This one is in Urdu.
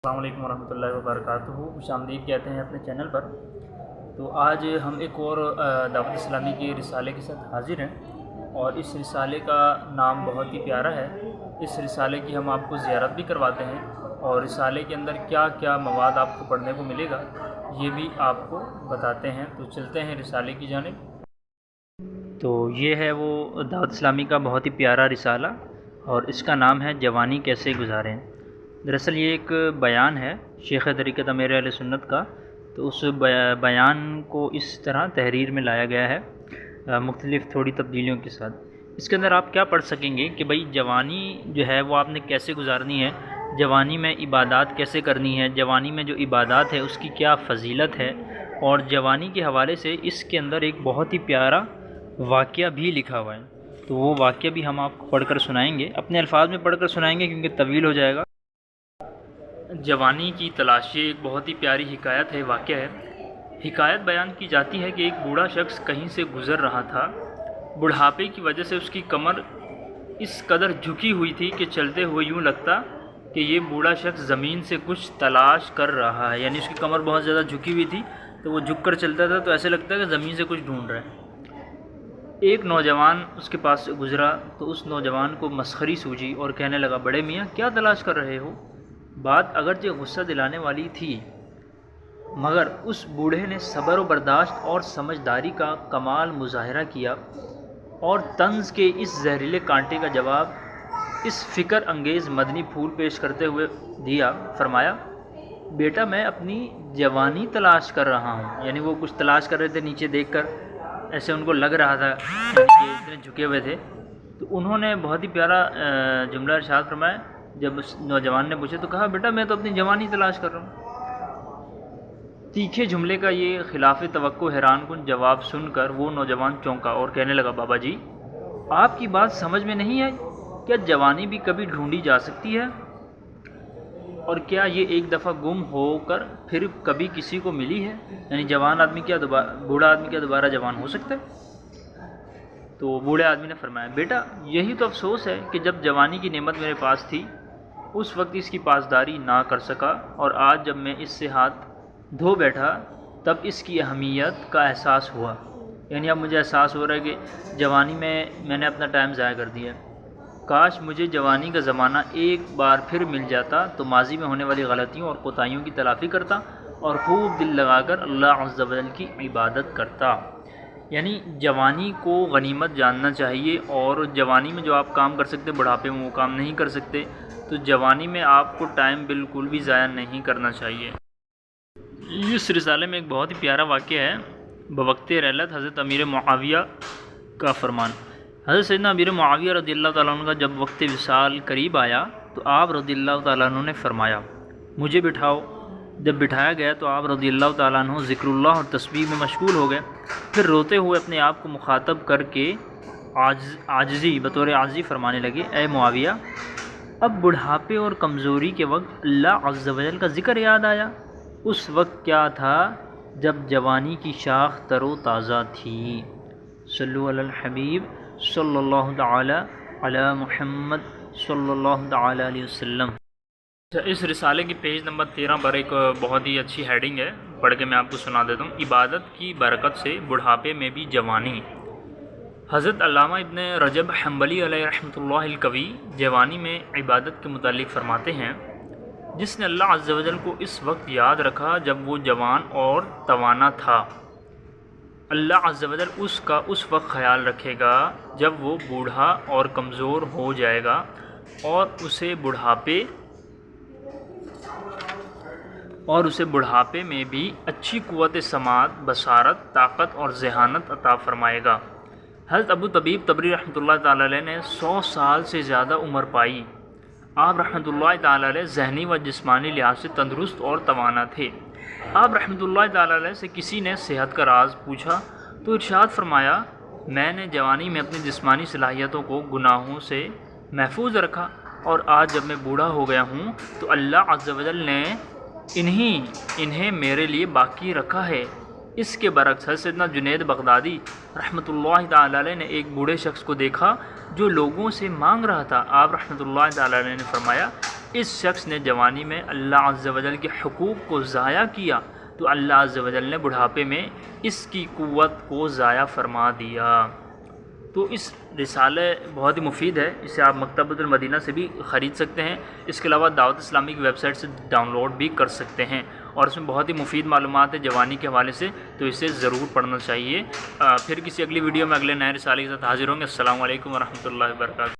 السلام علیکم ورحمۃ اللہ وبرکاتہ. خوش آمدید کہتے ہیں اپنے چینل پر. تو آج ہم ایک اور دعوت اسلامی کے رسالے کے ساتھ حاضر ہیں، اور اس رسالے کا نام بہت ہی پیارا ہے. اس رسالے کی ہم آپ کو زیارت بھی کرواتے ہیں، اور رسالے کے اندر کیا کیا مواد آپ کو پڑھنے کو ملے گا یہ بھی آپ کو بتاتے ہیں. تو چلتے ہیں رسالے کی جانب. تو یہ ہے وہ دعوت اسلامی کا بہت ہی پیارا رسالہ، اور اس کا نام ہے جوانی کیسے گزاریں. دراصل یہ ایک بیان ہے شیخ طریقت امیر اہل سنت کا. تو اس بیان کو اس طرح تحریر میں لایا گیا ہے مختلف تھوڑی تبدیلیوں کے ساتھ. اس کے اندر آپ کیا پڑھ سکیں گے کہ بھئی جوانی جو ہے وہ آپ نے کیسے گزارنی ہے، جوانی میں عبادات کیسے کرنی ہے، جوانی میں جو عبادات ہے اس کی کیا فضیلت ہے. اور جوانی کے حوالے سے اس کے اندر ایک بہت ہی پیارا واقعہ بھی لکھا ہوا ہے. تو وہ واقعہ بھی ہم آپ کو پڑھ کر سنائیں گے، اپنے الفاظ میں پڑھ کر سنائیں گے کیونکہ طویل ہو جائے گا. جوانی کی تلاش ایک بہت ہی پیاری حکایت ہے، واقعہ ہے. حکایت بیان کی جاتی ہے کہ ایک بوڑھا شخص کہیں سے گزر رہا تھا. بڑھاپے کی وجہ سے اس کی کمر اس قدر جھکی ہوئی تھی کہ چلتے ہوئے یوں لگتا کہ یہ بوڑھا شخص زمین سے کچھ تلاش کر رہا ہے. یعنی اس کی کمر بہت زیادہ جھکی ہوئی تھی، تو وہ جھک کر چلتا تھا تو ایسے لگتا ہے کہ زمین سے کچھ ڈھونڈ رہا ہے. ایک نوجوان اس کے پاس سے گزرا تو اس نوجوان کو مسخری سوجی اور کہنے لگا، بڑے میاں کیا تلاش کر رہے ہو؟ بات اگرچہ غصہ دلانے والی تھی، مگر اس بوڑھے نے صبر و برداشت اور سمجھداری کا کمال مظاہرہ کیا، اور طنز کے اس زہریلے کانٹے کا جواب اس فکر انگیز مدنی پھول پیش کرتے ہوئے دیا. فرمایا، بیٹا میں اپنی جوانی تلاش کر رہا ہوں. یعنی وہ کچھ تلاش کر رہے تھے نیچے دیکھ کر، ایسے ان کو لگ رہا تھا کہ اتنے جھکے ہوئے تھے. تو انہوں نے بہت ہی پیارا جملہ ارشاد فرمایا. جب اس نوجوان نے پوچھا تو کہا، بیٹا میں تو اپنی جوانی تلاش کر رہا ہوں. تیکھے جملے کا یہ خلاف توقع حیران کن جواب سن کر وہ نوجوان چونکا اور کہنے لگا، بابا جی آپ کی بات سمجھ میں نہیں آئی. کیا جوانی بھی کبھی ڈھونڈی جا سکتی ہے؟ اور کیا یہ ایک دفعہ گم ہو کر پھر کبھی کسی کو ملی ہے؟ یعنی جوان آدمی کیا بوڑھا آدمی کیا دوبارہ جوان ہو سکتا ہے؟ تو بوڑھے آدمی نے فرمایا، بیٹا یہی تو افسوس ہے کہ جب جوانی کی نعمت میرے پاس تھی اس وقت اس کی پاسداری نہ کر سکا، اور آج جب میں اس سے ہاتھ دھو بیٹھا تب اس کی اہمیت کا احساس ہوا. یعنی اب مجھے احساس ہو رہا ہے کہ جوانی میں نے اپنا ٹائم ضائع کر دیا. کاش مجھے جوانی کا زمانہ ایک بار پھر مل جاتا تو ماضی میں ہونے والی غلطیوں اور کوتاہیوں کی تلافی کرتا اور خوب دل لگا کر اللہ عز و جل کی عبادت کرتا. یعنی جوانی کو غنیمت جاننا چاہیے، اور جوانی میں جو آپ کام کر سکتے بڑھاپے میں وہ کام نہیں کر سکتے. تو جوانی میں آپ کو ٹائم بالکل بھی ضائع نہیں کرنا چاہیے. اس رسالے میں ایک بہت ہی پیارا واقعہ ہے. بوقت رحلت حضرت امیر معاویہ کا فرمان. حضرت سیدنا امیر معاویہ رضی اللہ تعالیٰ عنہ کا جب وقت وصال قریب آیا تو آپ رضی اللہ تعالیٰ عنہ نے فرمایا، مجھے بٹھاؤ. جب بٹھایا گیا تو آپ رضی اللہ تعالیٰ عنہ ذکر اللہ اور تسبیح میں مشغول ہو گئے. پھر روتے ہوئے اپنے آپ کو مخاطب کر کے بطور عاجزی فرمانے لگے، اے معاویہ اب بڑھاپے اور کمزوری کے وقت اللہ عز و جل کا ذکر یاد آیا. اس وقت کیا تھا جب جوانی کی شاخ تر و تازہ تھی. صلو علی الحبیب صلی اللہ تعالی علی محمد صلی اللہ تعالی علیہ وسلم. اس رسالے کی پیج نمبر 13 پر ایک بہت ہی اچھی ہیڈنگ ہے، پڑھ کے میں آپ کو سنا دیتا ہوں. عبادت کی برکت سے بڑھاپے میں بھی جوانی. حضرت علامہ ابن رجب حنبلی علیہ رحمۃ اللہ القوی جوانی میں عبادت کے متعلق فرماتے ہیں، جس نے اللہ عز و جل کو اس وقت یاد رکھا جب وہ جوان اور توانا تھا، اللہ عز و جل اس کا اس وقت خیال رکھے گا جب وہ بوڑھا اور کمزور ہو جائے گا، اور اسے بڑھاپے میں بھی اچھی قوت سماعت، بصارت، طاقت اور ذہانت عطا فرمائے گا. حضرت ابو طبیب طبری رحمۃ اللہ تعالی علیہ نے 100 سال سے زیادہ عمر پائی. آپ رحمۃ اللہ تعالی علیہ ذہنی و جسمانی لحاظ سے تندرست اور توانا تھے. آپ رحمۃ اللہ تعالی علیہ سے کسی نے صحت کا راز پوچھا تو ارشاد فرمایا، میں نے جوانی میں اپنی جسمانی صلاحیتوں کو گناہوں سے محفوظ رکھا، اور آج جب میں بوڑھا ہو گیا ہوں تو اللہ عز و جل نے انہیں میرے لیے باقی رکھا ہے. اس کے برعکس حضرت سیدنا جنید بغدادی رحمۃ اللہ تعالی علیہ نے ایک بوڑھے شخص کو دیکھا جو لوگوں سے مانگ رہا تھا. آپ رحمۃ اللہ تعالی علیہ نے فرمایا، اس شخص نے جوانی میں اللہ عز و جل کے حقوق کو ضائع کیا تو اللہ عز و جل نے بڑھاپے میں اس کی قوت کو ضائع فرما دیا۔ تو اس رسالہ بہت ہی مفید ہے، اسے آپ مکتبۃ المدینہ سے بھی خرید سکتے ہیں، اس کے علاوہ دعوت اسلامی کی ویب سائٹ سے ڈاؤن لوڈ بھی کر سکتے ہیں، اور اس میں بہت ہی مفید معلومات ہے جوانی کے حوالے سے، تو اسے ضرور پڑھنا چاہیے۔ پھر کسی اگلی ویڈیو میں اگلے نئے رسالے کے ساتھ حاضر ہوں گے۔ السلام علیکم ورحمۃ اللہ وبرکاتہ۔